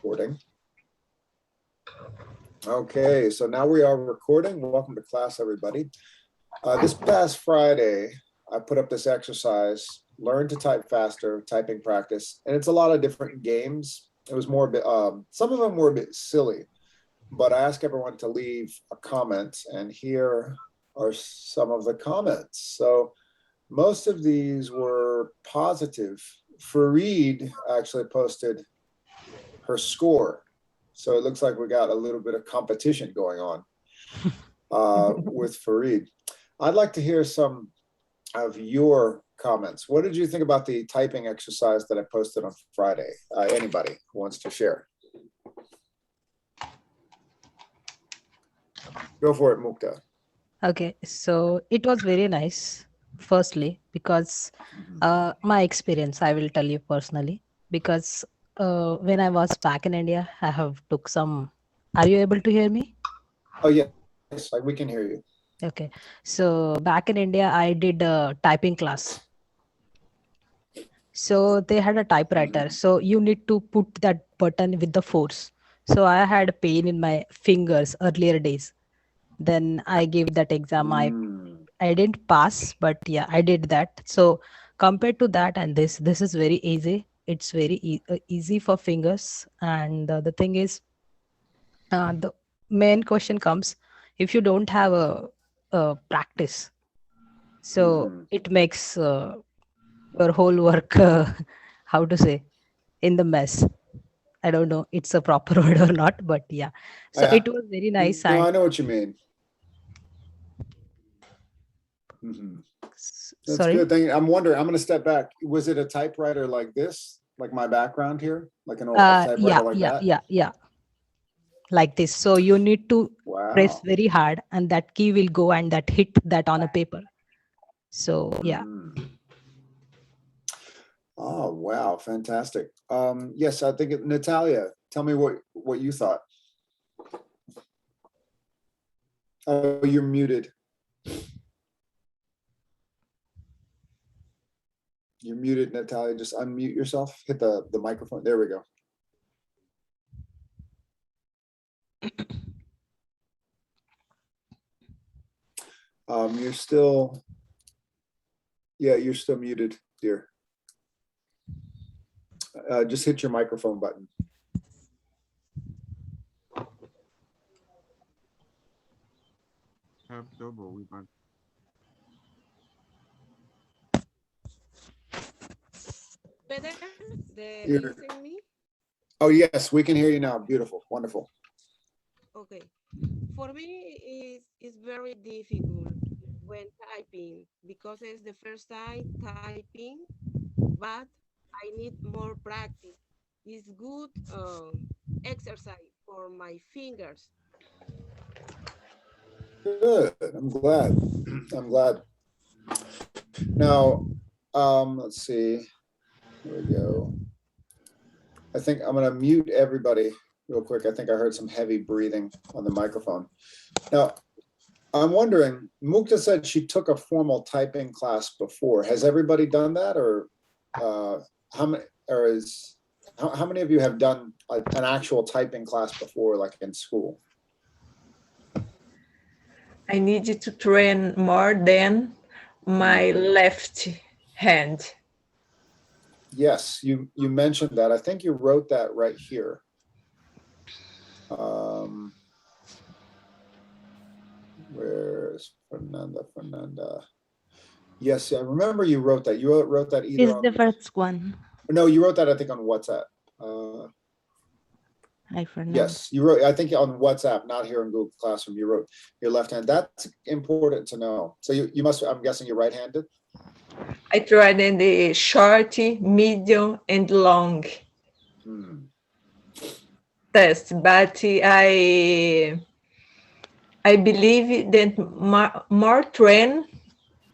recording. Okay, so now we are recording. Welcome to class, everybody. This past Friday, I put up this exercise, learn to type faster, typing practice, and it's a lot of different games. It was more, some of them were a bit silly, but I asked everyone to leave a comment, and here are some of the comments. So most of these were positive. Fareed actually posted her score. So it looks like we got a little bit of competition going on with Fareed. I'd like to hear some of your comments. What did you think about the typing exercise that I posted on Friday? Anybody who wants to share? Go for it, Mukta. Okay, so it was very nice, firstly, because my experience, I will tell you personally, because when I was back in India, I have took some. Are you able to hear me? Oh, yes, we can hear you. Okay, so back in India, I did a typing class. So they had a typewriter. So you need to put that button with the force. So I had pain in my fingers earlier days. Then I gave that exam. I didn't pass, but yeah, I did that. So compared to that and this is very easy. It's very easy for fingers. And the thing is, the main question comes if you don't have a practice. So it makes your whole work, how to say, in the mess. I don't know it's a proper word or not, but yeah. So it was very nice. No, And I know what you mean. That's sorry. good. Thank you. I'm wondering, I'm going to step back. Was it a typewriter like this, like my background here, like an old typewriter like that? Yeah, like this. So you need to press Wow. very hard, and that key will go and that hit that on a paper. So yeah. Oh, wow. Fantastic. Yes, I think Natalia, tell me what you thought. Oh, you're muted. You're muted, Natalia. Just unmute yourself. Hit the microphone. There we go. You're still, yeah, you're still muted, dear. Just hit your microphone button. Better? Listen me? Oh, yes, we can hear you now. Beautiful. Wonderful. Okay. For me, it's very difficult when typing because it's the first time typing, but I need more practice. It's good exercise for my fingers. Good. I'm glad. I'm glad. Now, let's see. Here we go. I think I'm going to mute everybody real quick. I think I heard some heavy breathing on the microphone. Now, I'm wondering, Mukta said she took a formal typing class before. Has everybody done that, or how many of you have done an actual typing class before, like in school? I need to train more than my left hand. Yes, you mentioned that. I think you wrote that right here. Where's Fernanda? Yes, I remember you wrote that. You wrote that either Is on, the first one. no, you wrote that I think on WhatsApp. Hi, Fernanda. Yes, you wrote, I think on WhatsApp, not here in Google Classroom, you wrote your left hand. That's important to know. So you must, I'm guessing you're right-handed? I tried in the short, medium, and long test, but I believe that more train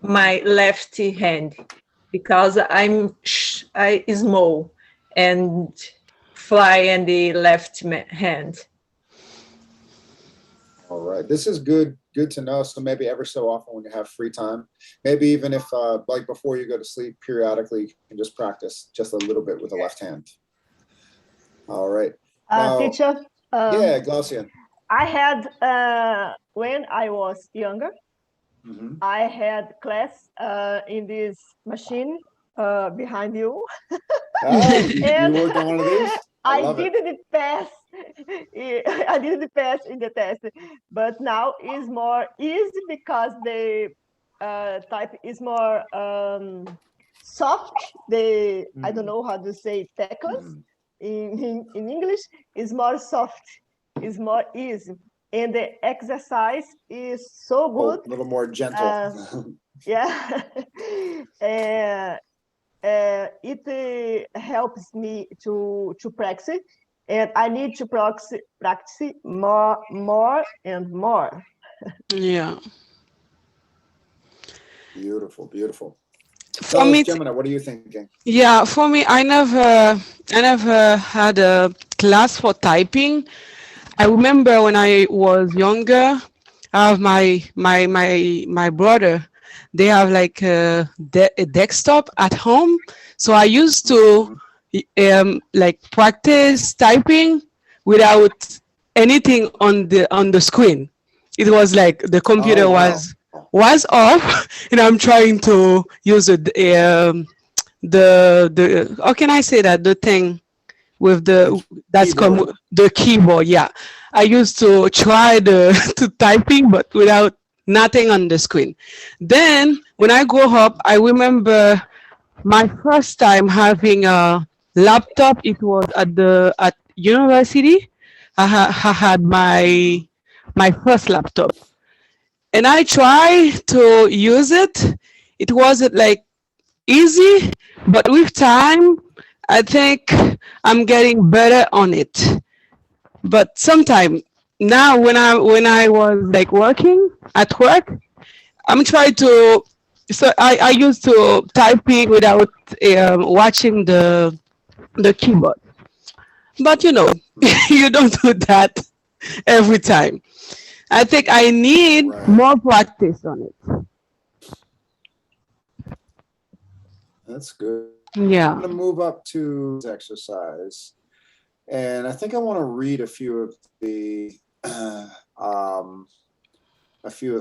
my left hand because I small and fly in the left hand. All right, this is good to know. So maybe every so often when you have free time, maybe even if like before you go to sleep, periodically you can just practice just a little bit with the left hand. All right. Now, Teacher, yeah, Glaucian. I had, when I was younger, I had class in this machine behind you. Ah, you And worked on one of these? I love it. didn't pass. I didn't pass in the test, but now is more easy because the type is more soft. I don't know how to say teclas in English, is more soft, is more easy, and the exercise is so good. A little more gentle. Yeah. It helps me to practice, and I need to practice more and more. Yeah. Beautiful, beautiful. For me, Gemini, what are you thinking? yeah, for me, I never had a class for typing. I remember when I was younger, I have my brother. They have like a desktop at home, so I used to like practice typing without anything on the screen. It was like the computer was off, and I'm trying to use the how can I say that, the thing with the that's come the keyboard. Yeah, I used to try the to typing but without nothing on the screen. Then when I grew up, I remember my first time having a laptop. It was at university. I had my first laptop, and I tried to use it. It wasn't like easy, but with time, I think I'm getting better on it. But sometimes now, when I was like working at work, I'm trying to. So I used to typing without watching the keyboard. But you don't do that every time. I think I need more practice on it. That's good. Yeah. I'm going to move up to this exercise. And I think I want to read a few of the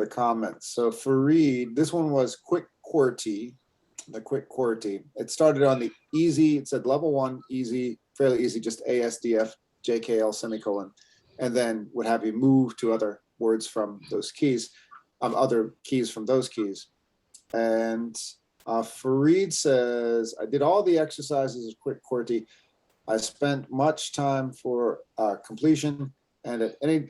comments. So Fareed, this one was quick QWERTY, the quick QWERTY. It started on the easy. It said level 1, easy, fairly easy, just ASDF, JKL, semicolon, and then would have you move to other words from those keys, other keys from those keys. And Fareed says, I did all the exercises of quick QWERTY. I spent much time for completion, and at any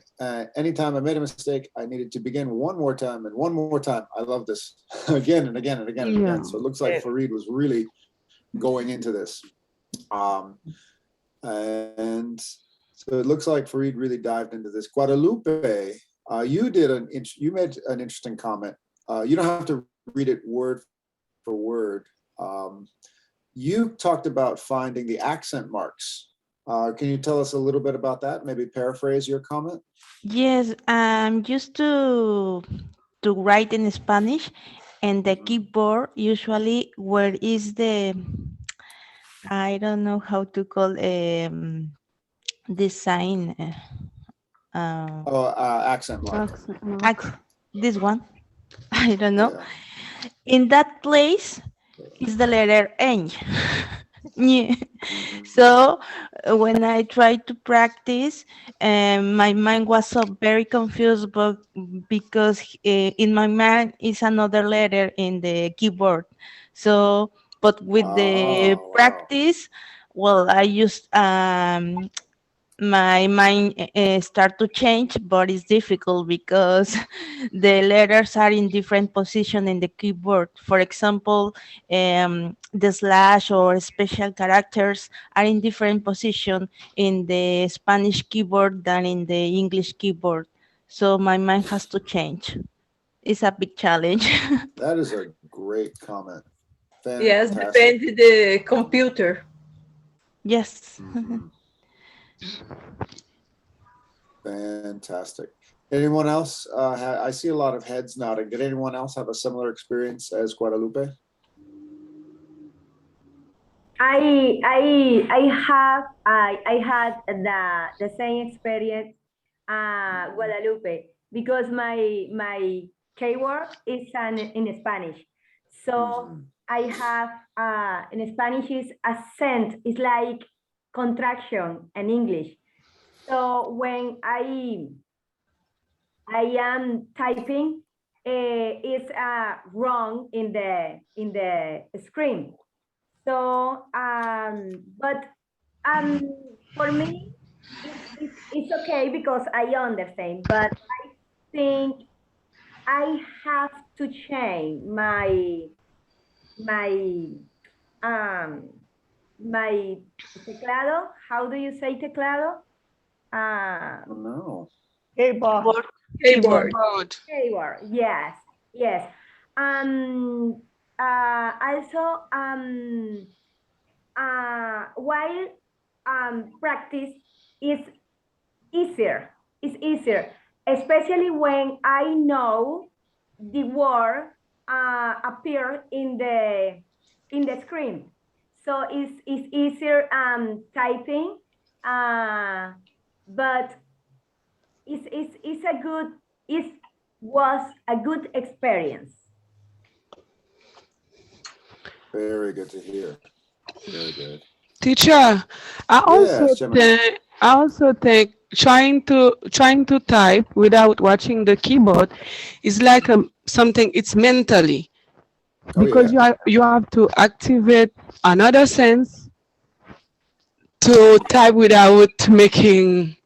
time I made a mistake, I needed to begin one more time and one more time. I love this again and again and again and again. So it looks like Fareed was really going into this. And so it looks like Fareed really dived into this. Guadalupe, you made an interesting comment. You don't have to read it word for word. You talked about finding the accent marks. Can you tell us a little bit about that? Maybe paraphrase your comment? Yes, I'm used to write in Spanish, and the keyboard usually where is the, I don't know how to call this sign. Accent mark. This one, I don't know. Yeah. In that place is the letter N. So when I tried to practice, my mind was so very confused, but because in my mind is another letter in the keyboard. So, but with the practice, well, I used my mind start to change, but it's difficult because the letters are in different position in the keyboard. For example, the slash or special characters are in different position in the Spanish keyboard than in the English keyboard. So my mind has to change. It's a big challenge. That is a great comment. Fantastic. Yes, depends on the computer. Yes. Fantastic. Anyone else? I see a lot of heads nodding. Did anyone else have a similar experience as Guadalupe? I I had the same experience, Guadalupe, because my keyword is in Spanish. So I have in Spanish is accent, it's like contraction in English. So when I am typing, it's wrong in the screen. So, but for me, it's okay because I understand. But I think I have to change my um my teclado. How do you say teclado? No. Keyboard. Keyboard. Keyboard. Keyword. Yes, yes. Also, while practice is easier, especially when I know the word appear in the screen. So it's easier typing, but it's a good, it was a good experience. Very good to hear. Very good. Teacher, Yes, Gemini. I also think trying to type without watching the keyboard is like something. It's mentally Oh because yeah. you have to activate another sense to type without making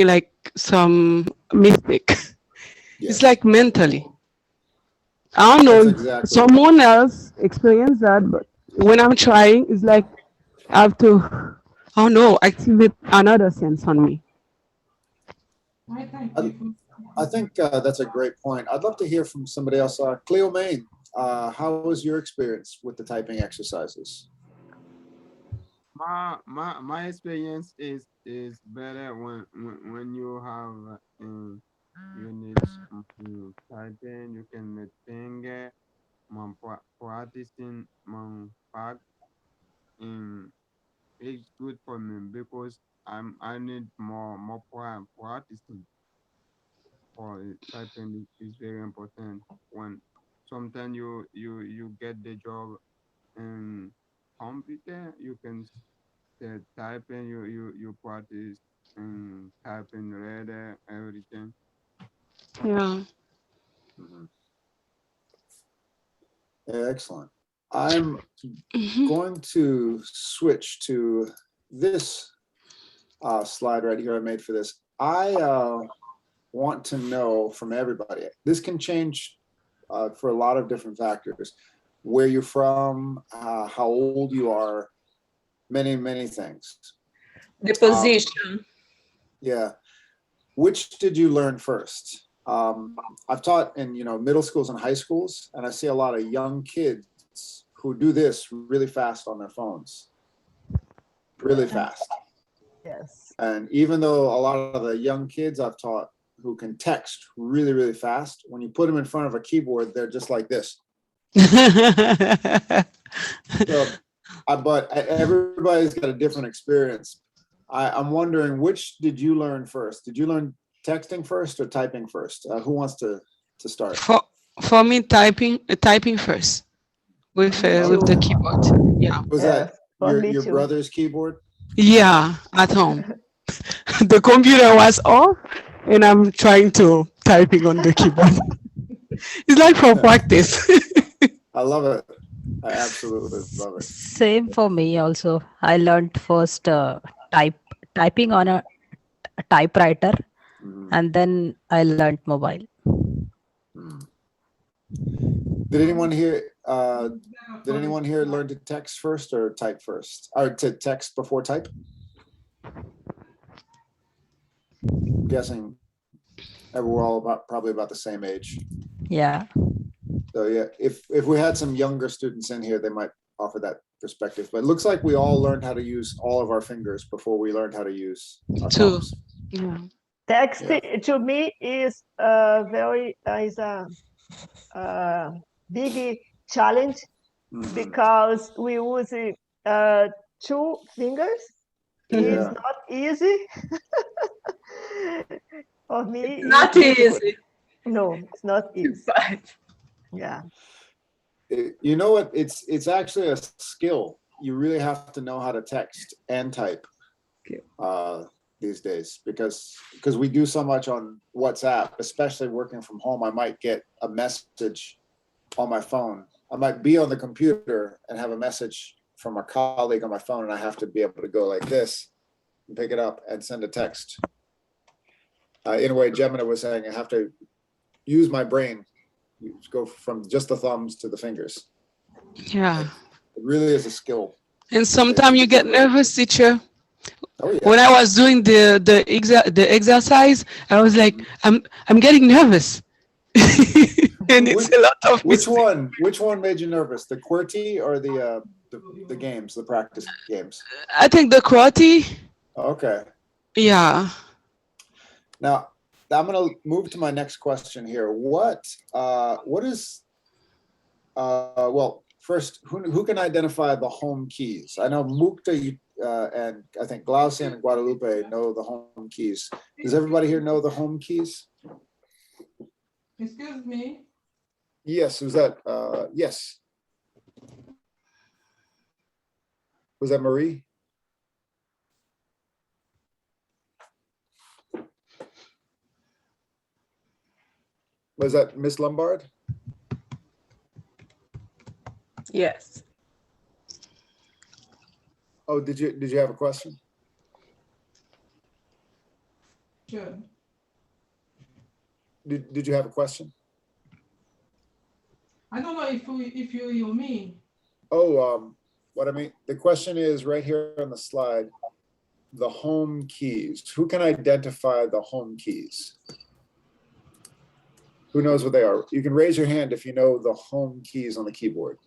like some mistake. It's Yes. like mentally. I don't That's know if exactly it. someone else experienced that, but when I'm trying, it's like I have to, I don't know, activate another sense on me. I, I think that's a great point. I'd love to hear from somebody else. Cleo Main, how was your experience with the typing exercises? My experience is better when you have you need to type in, you can make finger practicing fact, and it's good for me because I need more practicing for typing is very important. When sometimes you get the job in computer, you can typing, you practice and typing letter, everything. Yeah. Mhm. Excellent. I'm Mhm. going to switch to this slide right here I made for this. I want to know from everybody. This can change for a lot of different factors. Where you're from, how old you are, many things. The Um, position. yeah. Which did you learn first? I've taught in middle schools and high schools, and I see a lot of young kids who do this really fast on their phones, really fast. Yes. And even though a lot of the young kids I've taught who can text really fast, when you put them in front of a keyboard, they're just like this. So, but everybody's got a different experience. I'm wondering, which did you learn first? Did you learn texting first or typing first? Who wants to start? for for me, typing first Me with the too. keyboard. Yeah. Was that Yes, for me your too. brother's keyboard? Yeah, at home. The computer was off, and I'm trying to typing on the keyboard. It's like for practice. I love it. I absolutely love it. Same for me also. I learned first typing on a typewriter, Mhm. and then I learned mobile. Mhm. Did anyone here? Did anyone here learn to text first or type first, or to text before type? I'm guessing we're all probably about the same age. Yeah. So yeah, if we had some younger students in here, they might offer that perspective. But it looks like we all learned how to use all of our fingers before we learned how to use our Too. thumbs. Yeah. Texting to me is very is a big challenge Mhm. because we use 2 fingers is Yeah. not easy. For me, Not it's difficult. easy. No, it's not easy. But Yeah. You know what? It's actually a skill. You really have to know how to text and type these days because we do so much on WhatsApp, especially working from home. I might get a message on my phone. I might be on the computer and have a message from a colleague on my phone, and I have to be able to go like this and pick it up and send a text. In a way, Gemini was saying, I have to use my brain. You go from just the thumbs to the fingers. Yeah. It really is a skill. And sometimes you get nervous, teacher. Oh, yeah. When I was doing the exercise, I was like, I'm getting nervous. And it's a lot of Which mistakes. Which one made you nervous? The QWERTY or the games, the practice games? I think the QWERTY. Okay. Yeah. Now I'm going to move to my next question here. What is well, first, who can identify the home keys? I know Mukta and I think Glaucian and Guadalupe know the home keys. Does everybody here know the home keys? Excuse me. Yes. Was that yes? Was that Marie? Was that Miss Lombard? yes. Oh, did you have a question? Sure. Did you have a question? I don't know if you hear me. Oh, what I mean, the question is right here on the slide, the home keys. Who can identify the home keys? Who knows what they are? You can raise your hand if you know the home keys on the keyboard.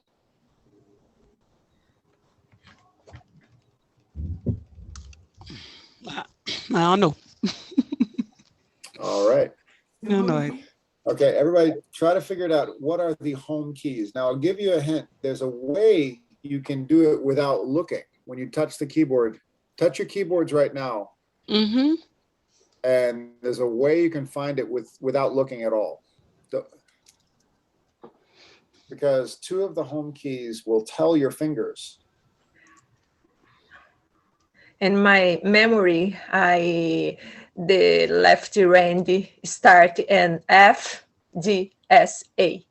I don't know. All right. I don't know. Okay, everybody try to figure it out. What are the home keys? Now, I'll give you a hint. There's a way you can do it without looking. When you touch the keyboard, touch your keyboards right now. Mm-hmm. And there's a way you can find it without looking at all. Because 2 of the home keys will tell your fingers. In my memory, the left hand start in F, G, S, A.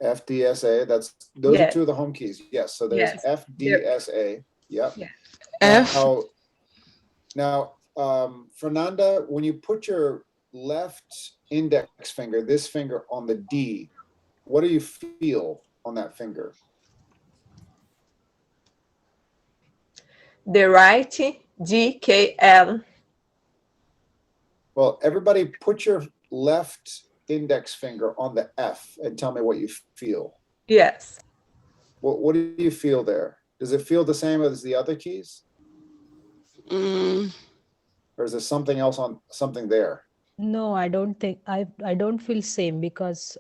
FDSA, those are 2 of the home keys. Yes, so there's Yes. FDSA. Yep. Yeah. F. Now, Fernanda, when you put your left index finger, this finger on the D, what do you feel on that finger? The right, G, K, L. Well, everybody put your left index finger on the F and tell me what you feel. Yes. What do you feel there? Does it feel the same as the other keys? Or is there something else on something there? No, I don't think I don't feel same because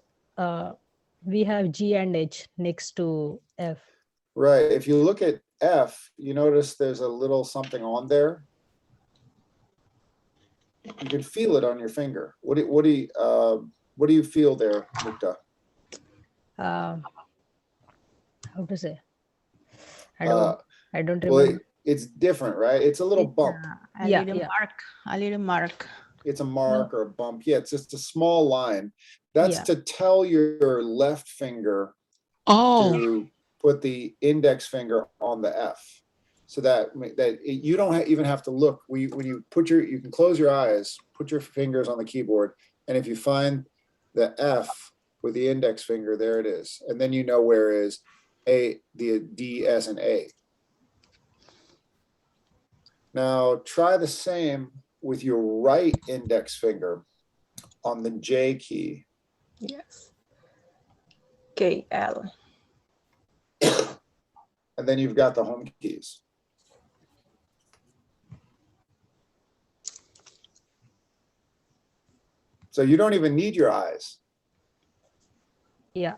we have G and H next to F. Right. If you look at F, you notice there's a little something on there. You can feel it on your finger. What do you feel there, Mukta? How to say? I don't remember. Well, it's different, right? It's a little bump. A little mark. A little mark. It's a mark or a bump. Yeah, it's just a small line. That's to tell your left finger to put the index finger on the F, so that you don't even have to look. When you you can close your eyes, put your fingers on the keyboard, and if you find the F with the index finger, there it is, and then you know where is the D, S, and A. Now try the same with your right index finger on the J key. Yes. K, L. And then you've got the home keys. So you don't even need your eyes. Yeah,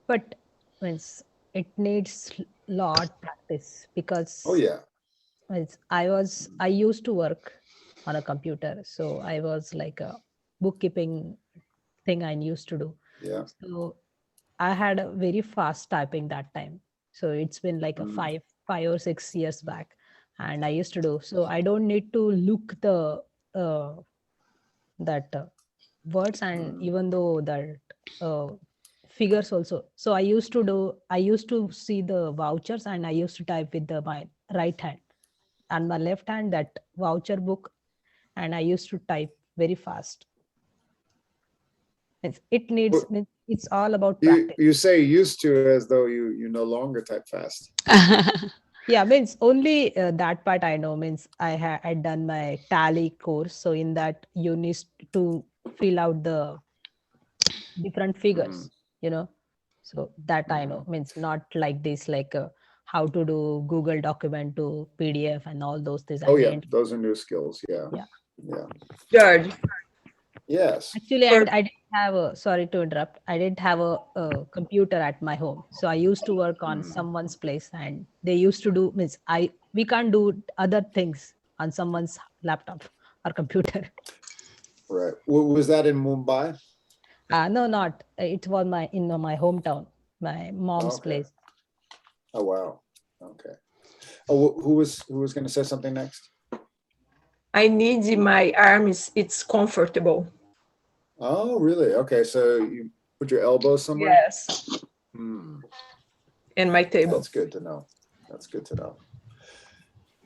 but means it needs lot practice because Oh yeah. I used to work on a computer, so I was like a bookkeeping thing I used to do. Yeah. So I had a very fast typing that time. So it's been like a Mm. 5 or 6 years back, and I used to do. So I don't need to look the that words, and Mm. even though that uh, figures also. So I used to see the vouchers, and I used to type with my right hand, and my left hand that voucher book, and I used to type very fast. It needs, Well, it's all about you practice. you say used to as though you no longer type fast. Yeah, means only that part I know. Means I done my tally course, so in that you need to fill out the different Mm. figures, so that I know. Mm. Means not like this, like how to do Google document to PDF and all those things I Oh yeah, didn't. those are new skills. Yeah. Yeah, Yeah. George, Yes. actually, for and I didn't have a, sorry to interrupt, I didn't have a computer at my home, so I used to work on Mm. someone's place, and they used to do, means we can't do other things on someone's laptop or computer. Right. Was that in Mumbai? No, not, it was in my hometown, my mom's Okay. place. Oh wow. Okay. Oh, who was going to say something next? I need my arms, it's comfortable. Oh, really? Okay. So you put your elbows somewhere? Yes, Hmm. and my table. That's good to know. That's good to know.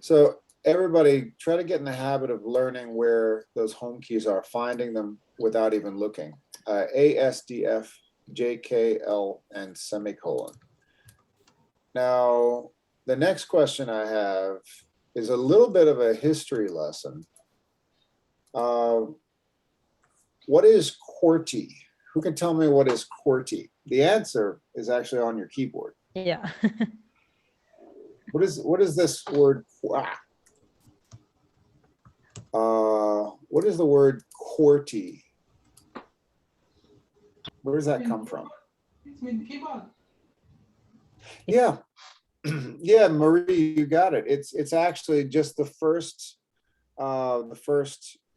So everybody try to get in the habit of learning where those home keys are, finding them without even looking. A, S, D, F, J, K, L, and semicolon. Now, the next question I have is a little bit of a history lesson. What is QWERTY? Who can tell me what is QWERTY? The answer is actually on your keyboard. Yeah. What is this word? What is the word QWERTY? Where does that come from? It's with the keyboard. Yeah. Yeah, Marie, you got it. It's actually just the first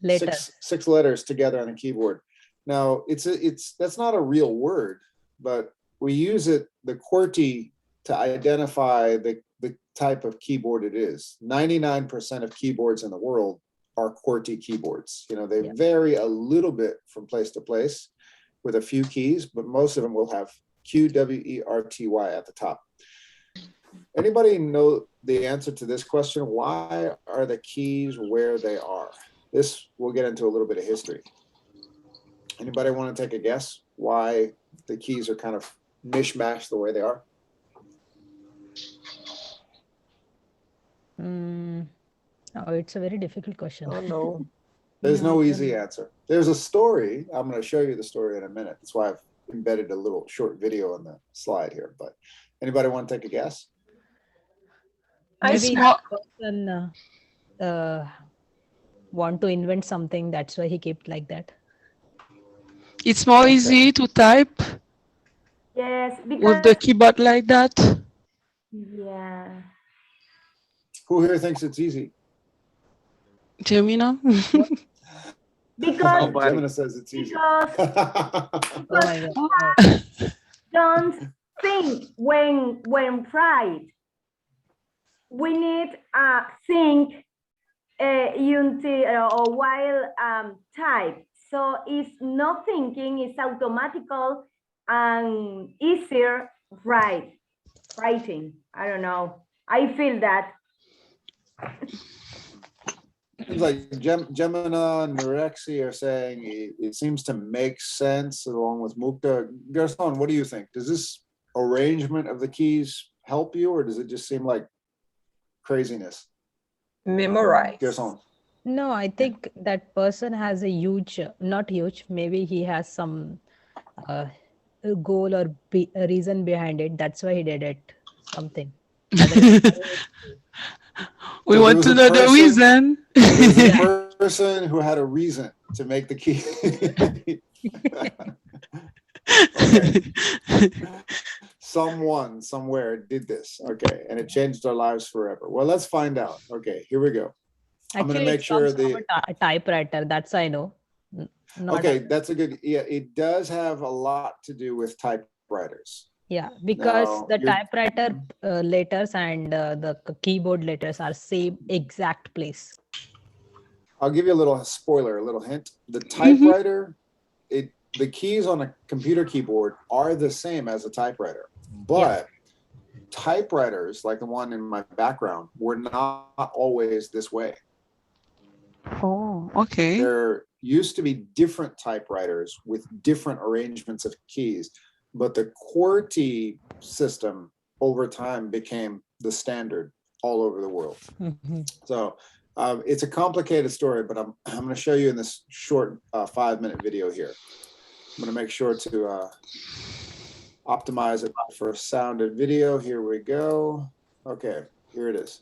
Later. six letters together on the keyboard. Now that's not a real word, but we use it, the QWERTY, to identify the type of keyboard it is. 99% of keyboards in the world are QWERTY keyboards. They Yeah. vary a little bit from place to place with a few keys, but most of them will have QWERTY at the top. Anybody know the answer to this question? Why are the keys where they are? This we'll get into a little bit of history. Anybody want to take a guess why the keys are kind of mishmashed the way they are? Oh, it's a very difficult question. Oh no. There's No, no I don't easy know. answer. There's a story. I'm going to show you the story in a minute. That's why I've embedded a little short video on the slide here. But anybody want to take a guess? Maybe more- that person want to invent something, that's why he kept like that. It's more easy to type Yes, with the because keyboard like that. yeah. Who here thinks it's easy? Gemina? Because Gemina says it's easy. because Oh my because God. don't think when write. We need think until or while type. So it's not thinking, it's automatical and easier writing. I don't know. I feel that. Seems like Gemina and Narexi are saying it seems to make sense along with Mukta. Garcon, what do you think? Does this arrangement of the keys help you, or does it just seem like craziness? Memorize. Garcon. No, I think that person has a huge, not huge, maybe he has some a goal or a reason behind it. That's why he did it. Something. We So there want was to a know the person- reason. There's a person who had a reason to make the key. Okay. someone somewhere did this. Okay, and it changed our lives forever. Well, let's find out. Okay, here we go. I'm going to Actually, make it sure comes from a typewriter. That's I know. Not okay, that's a good, yeah, it does have a lot to do with typewriters. Yeah, because Now, the you're- typewriter letters and the keyboard letters are same exact place. I'll give you a little spoiler, a little hint. The typewriter, the keys on a computer keyboard are the same as a typewriter, but typewriters, like the one in my background, were not always this way. Oh, okay. There used to be different typewriters with different arrangements of keys, but the QWERTY system over time became the standard all over the world. So it's a complicated story, but I'm going to show you in this short 5-minute video here. I'm going to make sure to optimize it for sound and video. Here we go. Okay, here it is.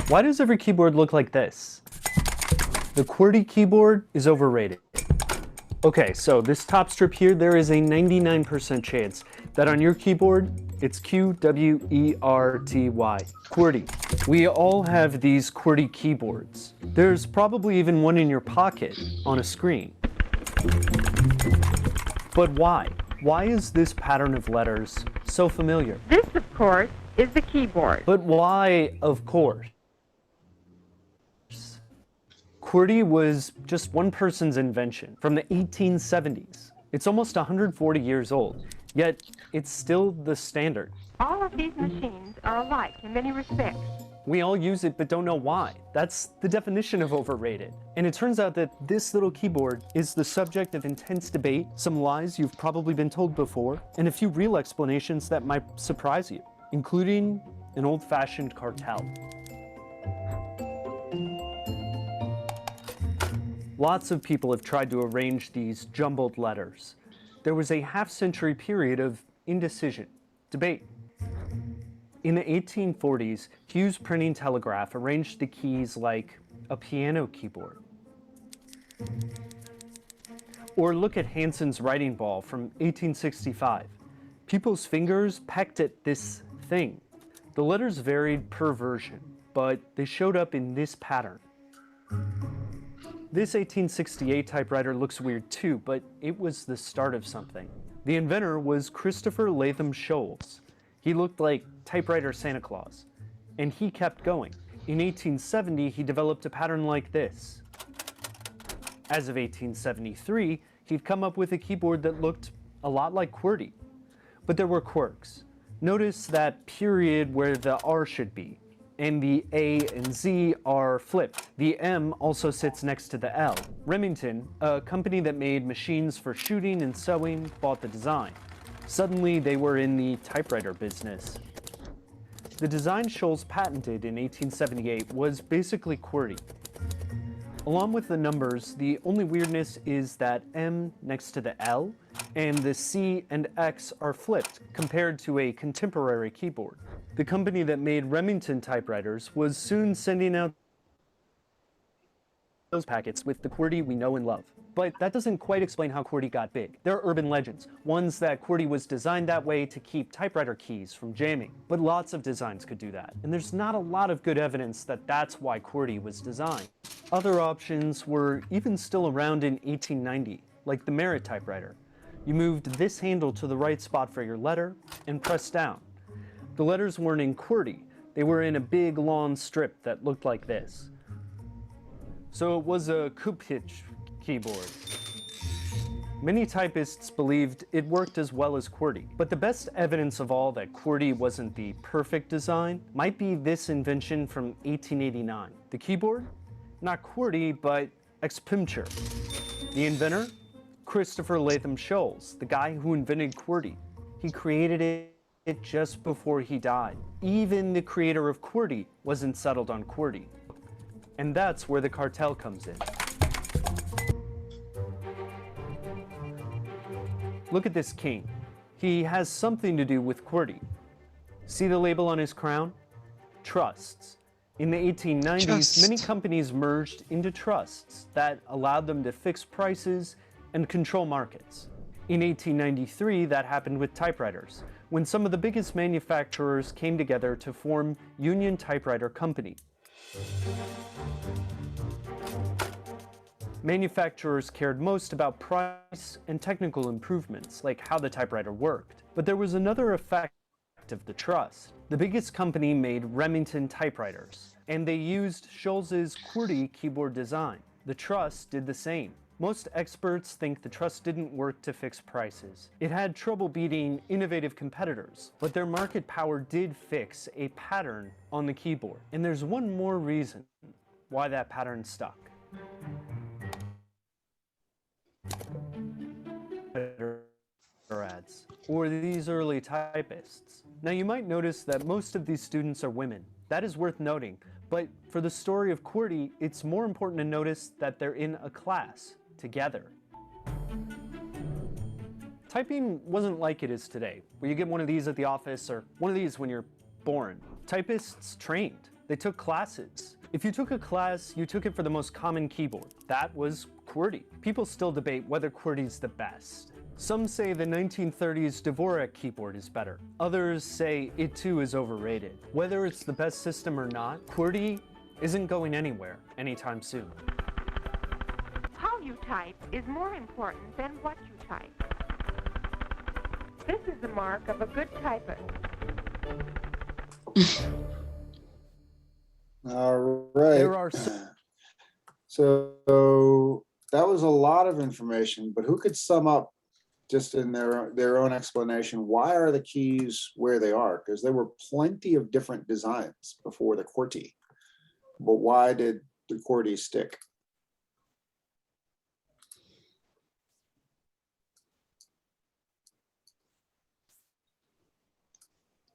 Why does every keyboard look like this? The QWERTY keyboard is overrated. Okay, so this top strip here, there is a 99% chance that on your keyboard, it's QWERTY, QWERTY. We all have these QWERTY keyboards. There's probably even one in your pocket on a screen. But why? Why is this pattern of letters so familiar? This, of course, is the keyboard. But why, of course? QWERTY was just one person's invention from the 1870s. It's almost 140 years old, yet it's still the standard. All of these machines are alike in many respects. We all use it but don't know why. That's the definition of overrated. And it turns out that this little keyboard is the subject of intense debate, some lies you've probably been told before, and a few real explanations that might surprise you, including an old-fashioned cartel. Lots of people have tried to arrange these jumbled letters. There was a half-century period of indecision, debate. In the 1840s, Hughes Printing Telegraph arranged the keys like a piano keyboard. Or look at Hanson's writing ball from 1865. People's fingers pecked at this thing. The letters varied per version, but they showed up in this pattern. This 1868 typewriter looks weird too, but it was the start of something. The inventor was Christopher Latham Scholes. He looked like typewriter Santa Claus, and he kept going. In 1870, he developed a pattern like this. As of 1873, he'd come up with a keyboard that looked a lot like QWERTY, but there were quirks. Notice that period where the R should be, and the A and Z are flipped. The M also sits next to the L. Remington, a company that made machines for shooting and sewing, bought the design. Suddenly, they were in the typewriter business. The design Scholes patented in 1878 was basically QWERTY. Along with the numbers, the only weirdness is that M next to the L and the C and X are flipped compared to a contemporary keyboard. The company that made Remington typewriters was soon sending out those packets with the QWERTY we know and love. But that doesn't quite explain how QWERTY got big. There are urban legends, ones that QWERTY was designed that way to keep typewriter keys from jamming. But lots of designs could do that, and there's not a lot of good evidence that that's why QWERTY was designed. Other options were even still around in 1890, like the Merit typewriter. You moved this handle to the right spot for your letter and pressed down. The letters weren't in QWERTY, they were in a big long strip that looked like this. So it was a coupe-hitch keyboard. Many typists believed it worked as well as QWERTY, but the best evidence of all that QWERTY wasn't the perfect design might be this invention from 1889. The keyboard? Not QWERTY, but Expuncture. The inventor? Christopher Latham Scholes, the guy who invented QWERTY. He created it just before he died. Even the creator of QWERTY wasn't settled on QWERTY. And that's where the cartel comes in. Look at this king. He has something to do with QWERTY. See the label on his crown? Trusts. In the 1890s, many companies merged into trusts that allowed them to fix prices and control markets. In 1893, that happened with typewriters, when some of the biggest manufacturers came together to form Union Typewriter Company. Manufacturers cared most about price and technical improvements, like how the typewriter worked. But there was another effect of the trust. The biggest company made Remington typewriters, and they used Scholz's QWERTY keyboard design. The trust did the same. Most experts think the trust didn't work to fix prices. It had trouble beating innovative competitors, but their market power did fix a pattern on the keyboard. And there's one more reason why that pattern stuck. Ads, or these early typists. Now you might notice that most of these students are women. That is worth noting, but for the story of QWERTY, it's more important to notice that they're in a class together. Typing wasn't like it is today, where you get one of these at the office or one of these when you're born. Typists trained. They took classes. If you took a class, you took it for the most common keyboard. That was QWERTY. People still debate whether QWERTY's the best. Some say the 1930s Dvorak keyboard is better. Others say it too is overrated. Whether it's the best system or not, QWERTY isn't going anywhere anytime soon. How you type is more important than what you type. This is the mark of a good typist. All right. There are So that was a lot of information, but who could sum up just in their own explanation, why are the keys where they are? Because there were plenty of different designs before the QWERTY, but why did the QWERTY stick?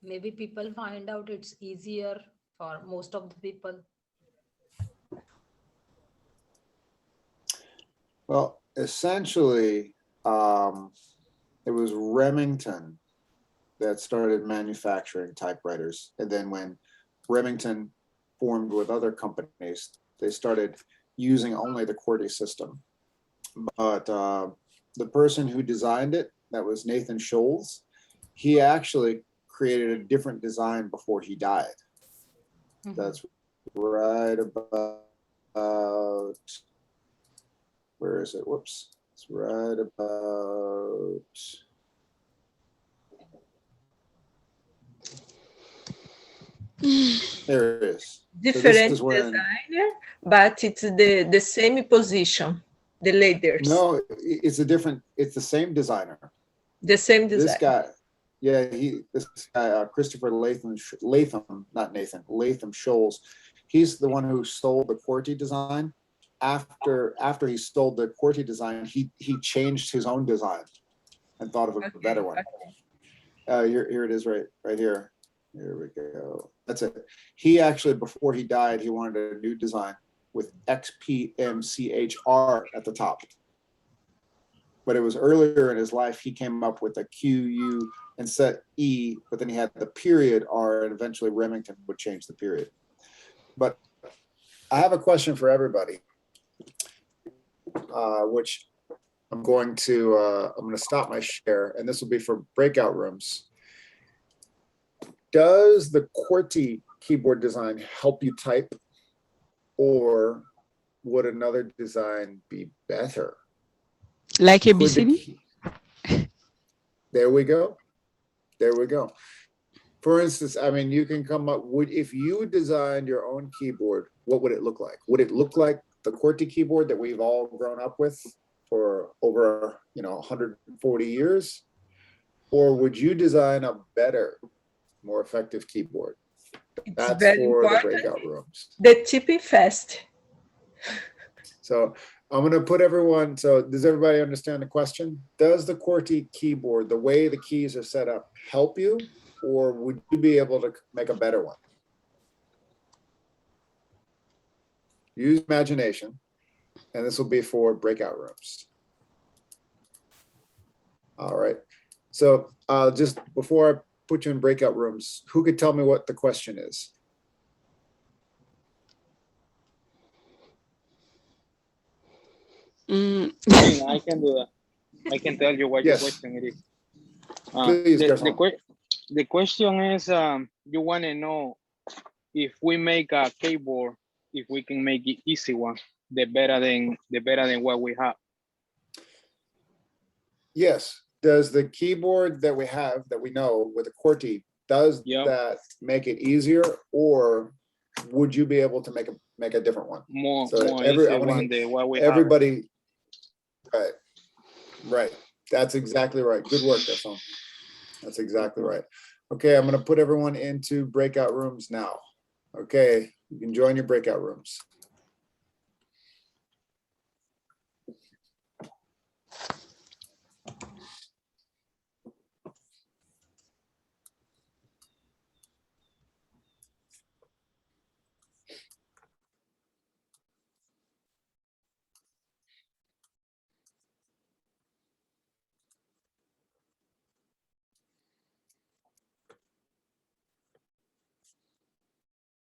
Maybe people find out it's easier for most of the people. Well, essentially, it was Remington that started manufacturing typewriters. And then when Remington formed with other companies, they started using only the QWERTY system. But the person who designed it, that was Nathan Scholz, he actually created a different design before he died. Mm-hmm. That's right about, where is it? Whoops. It's right about. There it is. Different so when, designer, but it's the same position, the letters. No, it's the same designer. The same designer. This guy, yeah, this guy, Christopher Latham, Scholz, he's the one who stole the QWERTY design. After he stole the QWERTY design, he changed his own design and thought of a better one. Here it is, right here. Here we go. That's it. He actually, before he died, he wanted a new design with XPMCHR at the top. But it was earlier in his life, he came up with a QU and set E, but then he had the period R, and eventually Remington would change the period. But I have a question for everybody. Which I'm going to stop my share, and this will be for breakout rooms. Does the QWERTY keyboard design help you type, or would another design be better? Like ABCD? There we go. For instance, I mean, you can come up with, if you designed your own keyboard, what would it look like? Would it look like the QWERTY keyboard that we've all grown up with for over 140 years? Or would you design a better, more effective keyboard? That's for important. The breakout rooms. The typing fast. So I'm going to put everyone, so does everybody understand the question? Does the QWERTY keyboard, the way the keys are set up, help you? Or would you be able to make a better one? Use imagination, and this will be for breakout rooms. All right. So just before I put you in breakout rooms, who could tell me what the question is? I can do that. I can tell you what Yes. your question it is. Please, Garcon. The question is, you want to know if we make a keyboard, if we can make it easy one, the better than what we have. Yes. Does the keyboard that we have, that we know with the QWERTY, does that make it easier, or would you be able to make a different one? More easy one than what we everybody, have. Right. That's exactly right. Good work, Garcon. That's exactly right. Okay, I'm going to put everyone into breakout rooms now. Okay, you can join your breakout rooms.